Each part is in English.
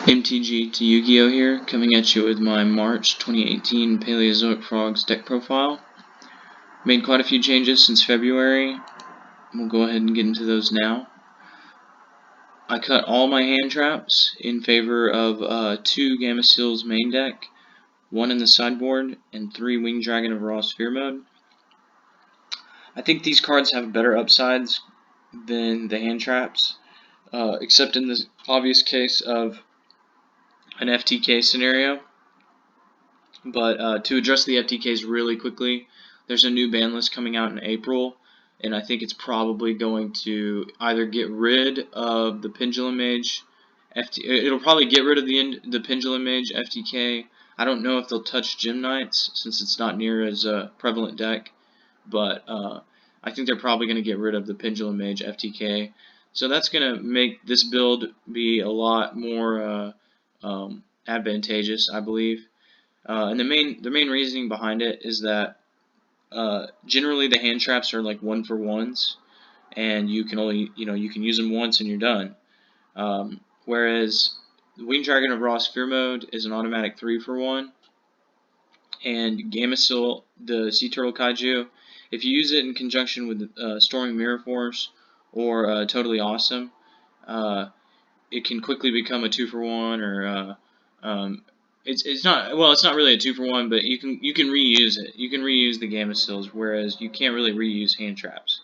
MTG to Yu-Gi-Oh! Here, coming at you with my March 2018 Paleozoic Frogs deck profile. Made quite a few changes since February. We'll go ahead and get into those now. I cut all my hand traps in favor of 2 Gamma Seals main deck, 1 in the sideboard, and 3 Winged Dragon of Raw Sphere Mode. I think these cards have better upsides than the hand traps, except in the obvious case of an FTK scenario. But to address the FTKs really quickly, there's a new ban list coming out in April, and I think it's probably going to either get rid of the Pendulum Mage, it'll probably get rid of the Pendulum Mage FTK. I don't know if they'll touch Gem Knights since it's not near as a prevalent deck, but I think they're probably going to get rid of the Pendulum Mage FTK. So that's going to make this build be a lot more advantageous, I believe. And the main reasoning behind it is that generally the hand traps are like 1-for-1s, and you can only you can use them once and you're done. Whereas the Winged Dragon of Raw Sphere Mode is an automatic 3-for-1, and Gamma Seal, the Sea Turtle Kaiju, if you use it in conjunction with Storming Mirror Force or Totally Awesome, it can quickly become a 2-for-1 or it's not really a 2-for-1, but you can reuse it. You can reuse the Gamma Seals, whereas you can't really reuse hand traps.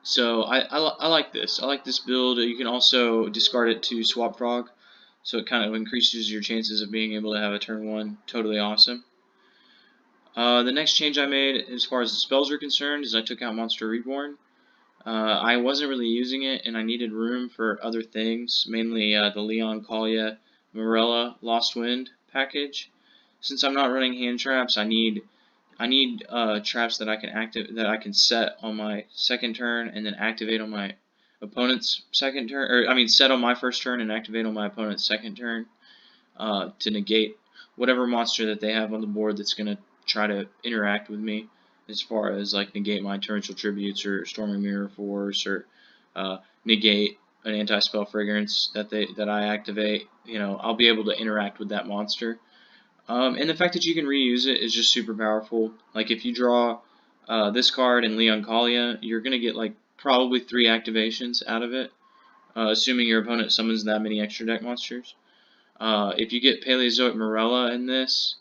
So I like this. I like this build. You can also discard it to Swap Frog, so it kind of increases your chances of being able to have a turn 1 Totally Awesome. The next change I made as far as the spells are concerned is I took out Monster Reborn. I wasn't really using it, and I needed room for other things, mainly the Leon Collier Morella Lost Wind package. Since I'm not running hand traps, I need traps that I can set on my second turn and then activate on my opponent's second turn, or I mean set on my first turn and activate on my opponent's second turn to negate whatever monster that they have on the board that's going to try to interact with me, as far as like negate my Torrential Tributes or Storming Mirror Force or negate an anti-spell fragrance that I activate. I'll be able to interact with that monster. And the fact that you can reuse it is just super powerful. Like if you draw this card in Leon Collier, you're gonna get like probably 3 activations out of it, assuming your opponent summons that many extra deck monsters. If you get Paleozoic Morella in this,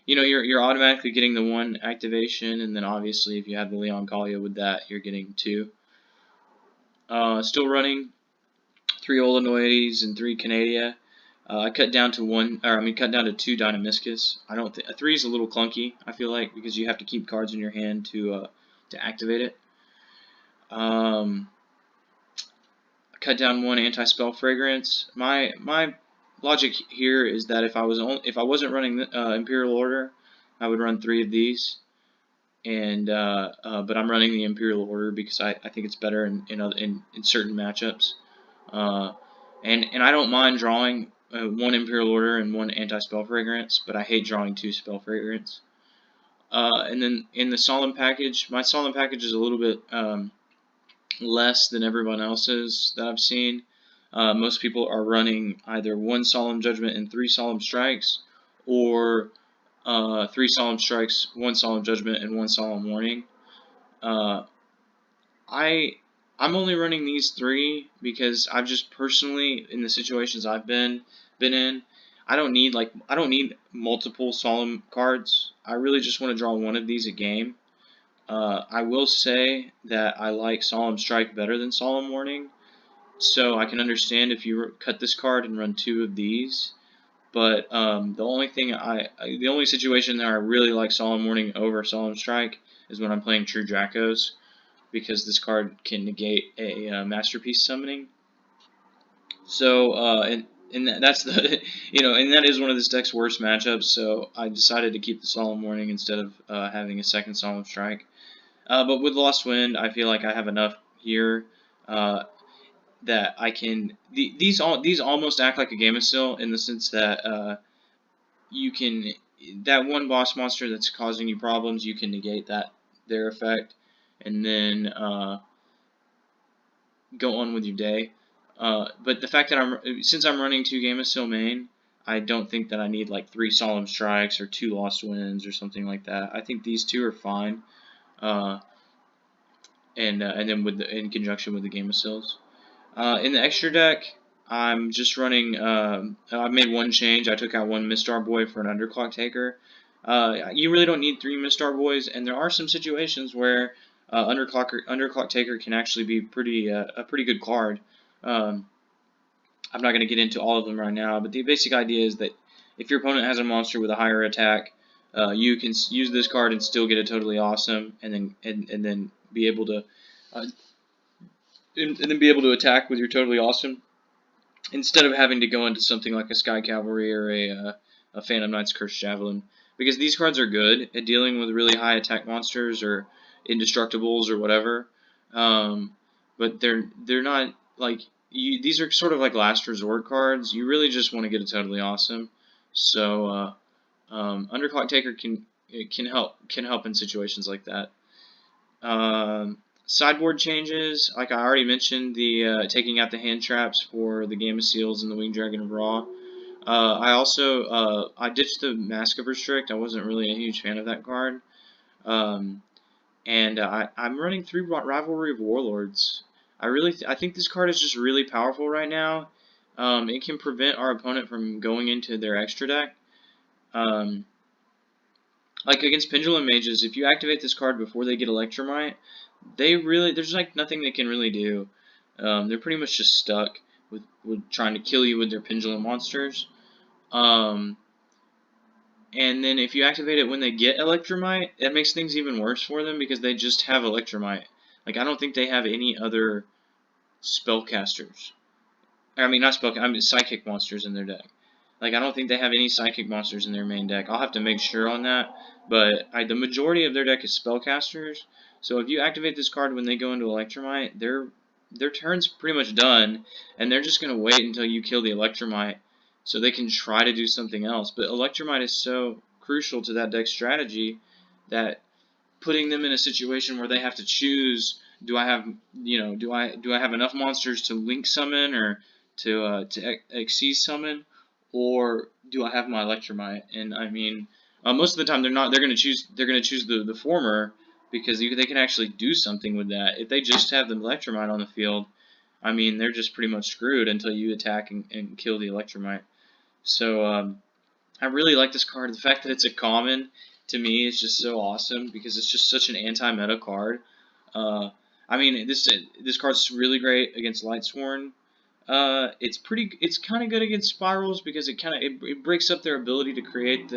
you're automatically getting the 1 activation, and then obviously if you have the Leon Collier with that, you're getting 2. Still running 3 Olanoides and 3 Canadia. I cut down to 2 Dynamiscus. I don't think 3 is a little clunky, I feel like, because you have to keep cards in your hand to activate it. I cut down 1 anti-spell fragrance. My logic here is that if I wasn't running Imperial Order, I would run 3 of these, and but I'm running the Imperial Order because I think it's better in certain matchups, and I don't mind drawing 1 Imperial Order and 1 anti-spell fragrance, but I hate drawing 2 spell fragrance. And then in the Solemn package, my Solemn package is a little bit less than everyone else's that I've seen. Most people are running either 1 Solemn Judgment and 3 Solemn Strikes, or 3 Solemn Strikes, 1 Solemn Judgment, and 1 Solemn Warning. I'm only running these 3 because I've just personally, in the situations I've been in, I don't need multiple Solemn cards. I really just want to draw 1 of these a game. I will say that I like Solemn Strike better than Solemn Warning, so I can understand if you cut this card and run 2 of these. But the only situation that I really like Solemn Warning over Solemn Strike is when I'm playing True Dracos, because this card can negate a Masterpiece summoning. So and that's the and that is one of this deck's worst matchups. So I decided to keep the Solemn Warning instead of having a second Solemn Strike. But with Lost Wind, I feel like I have enough here that I can. These almost act like a Gamma Seal in the sense that you can, that 1 boss monster that's causing you problems, you can negate their effect, and then go on with your day. But the fact that since I'm running 2 Gamma main, I don't think that I need like 3 Solemn Strikes or 2 Lost Winds or something like that. I think these 2 are fine, uh, and then in conjunction with the Gamma Seals. In the extra deck, I'm just running. I made one change. I took out 1 Mistar Boy for an Underclock Taker. You really don't need 3 Mistar Boys, and there are some situations where Underclock Taker can actually be a pretty good card. I'm not going to get into all of them right now, but the basic idea is that if your opponent has a monster with a higher attack, you can use this card and still get it totally awesome, and then be able to attack with your totally awesome instead of having to go into something like a Sky Cavalry or a Phantom Knight's Cursed Javelin, because these cards are good at dealing with really high attack monsters or indestructibles or whatever, but they're not like these are sort of like last resort cards. You really just want to get it totally awesome. So Underclock Taker can help in situations like that. Sideboard changes, like I already mentioned, the taking out the hand traps for the Gamma Seals and the Winged Dragon of Ra. I also I ditched the Mask of Restrict. I wasn't really a huge fan of that card. And I'm running 3 Rivalry of Warlords. I think this card is just really powerful right now. It can prevent our opponent from going into their extra deck. Like against Pendulum Mages, if you activate this card before they get Electromite, there's like nothing they can really do. They're pretty much just stuck with trying to kill you with their Pendulum monsters. And then if you activate it when they get Electromite, that makes things even worse for them because they just have Electromite. Like, I don't think they have any other spellcasters. I mean, not spell. I mean, psychic monsters in their deck. Like, I don't think they have any psychic monsters in their main deck. I'll have to make sure on that. But the majority of their deck is spellcasters. So if you activate this card when they go into Electromite, their turn's pretty much done, and they're just gonna wait until you kill the Electromite, so they can try to do something else. But Electromite is so crucial to that deck strategy that putting them in a situation where they have to choose: do I have do I have enough monsters to link summon or to Xyz summon, or do I have my Electromite? And I mean, most of the time they're not. They're gonna choose the former because they can actually do something with that. If they just have the Electromite on the field, I mean, they're just pretty much screwed until you attack and kill the Electromite. So I really like this card. The fact that it's a common, to me, is just so awesome because it's just such an anti-meta card. I mean, this card's really great against Lightsworn. It's kind of good against Spirals because it breaks up their ability to create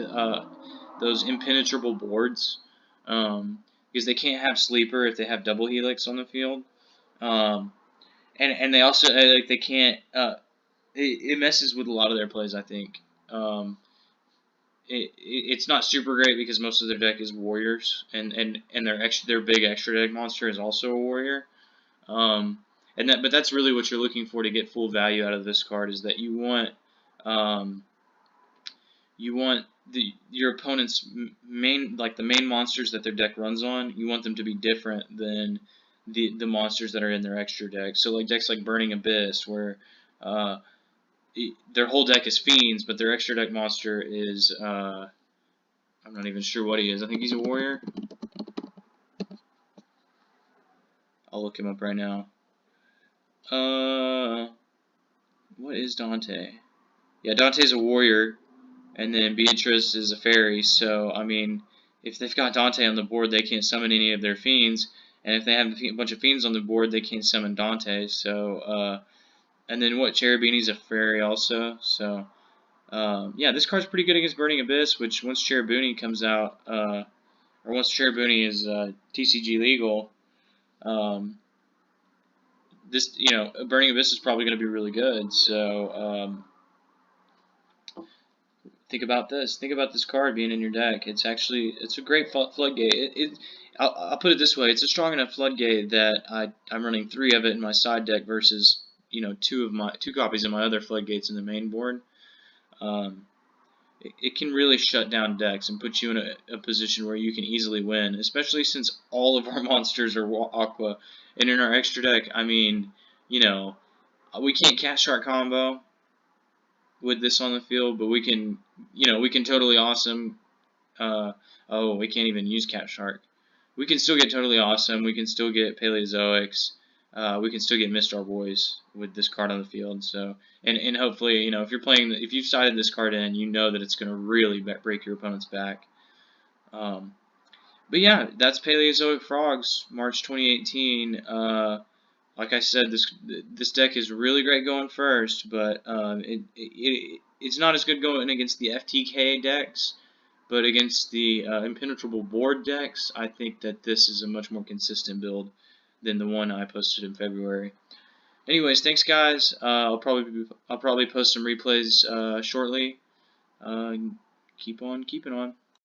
those impenetrable boards. Because they can't have Sleeper if they have Double Helix on the field. And they also like they can't. It messes with a lot of their plays, I think. It's not super great because most of their deck is warriors, and their big extra deck monster is also a warrior. But that's really what you're looking for to get full value out of this card, is that you want your opponent's main monsters that their deck runs on. You want them to be different than the monsters that are in their extra deck. So like decks like Burning Abyss, where their whole deck is fiends, but their extra deck monster is I'm not even sure what he is. I think he's a warrior. I'll look him up right now. What is Dante? Yeah, Dante's a warrior, and then Beatrice is a fairy. So I mean, if they've got Dante on the board, they can't summon any of their fiends, and if they have a bunch of fiends on the board, they can't summon Dante. So and then Cherubini's a fairy also. So yeah, this card's pretty good against Burning Abyss, which once Cherubini comes out, or once Cherubini is TCG legal, this Burning Abyss is probably going to be really good. So think about this. Think about this card being in your deck. It's a great floodgate. I'll put it this way: it's a strong enough floodgate that I'm running 3 of it in my side deck versus 2 copies of my other floodgates in the main board. It can really shut down decks and put you in a position where you can easily win, especially since all of our monsters are Aqua. And in our extra deck, I mean, We can't Cat Shark combo with this on the field, but we can, we can totally awesome. Oh, we can't even use Cat Shark. We can still get totally awesome. We can still get Paleozoics. We can still get Missed Our Boys with this card on the field. So, and hopefully, if you're playing, if you've sided this card in, you know that it's going to really break your opponent's back. But yeah, that's Paleozoic Frogs, March 2018. Like I said, this deck is really great going first, but it's not as good going against the FTK decks. But against the impenetrable board decks, I think that this is a much more consistent build than the one I posted in February. Anyways, thanks guys. I'll probably post some replays shortly. Keep on keeping on.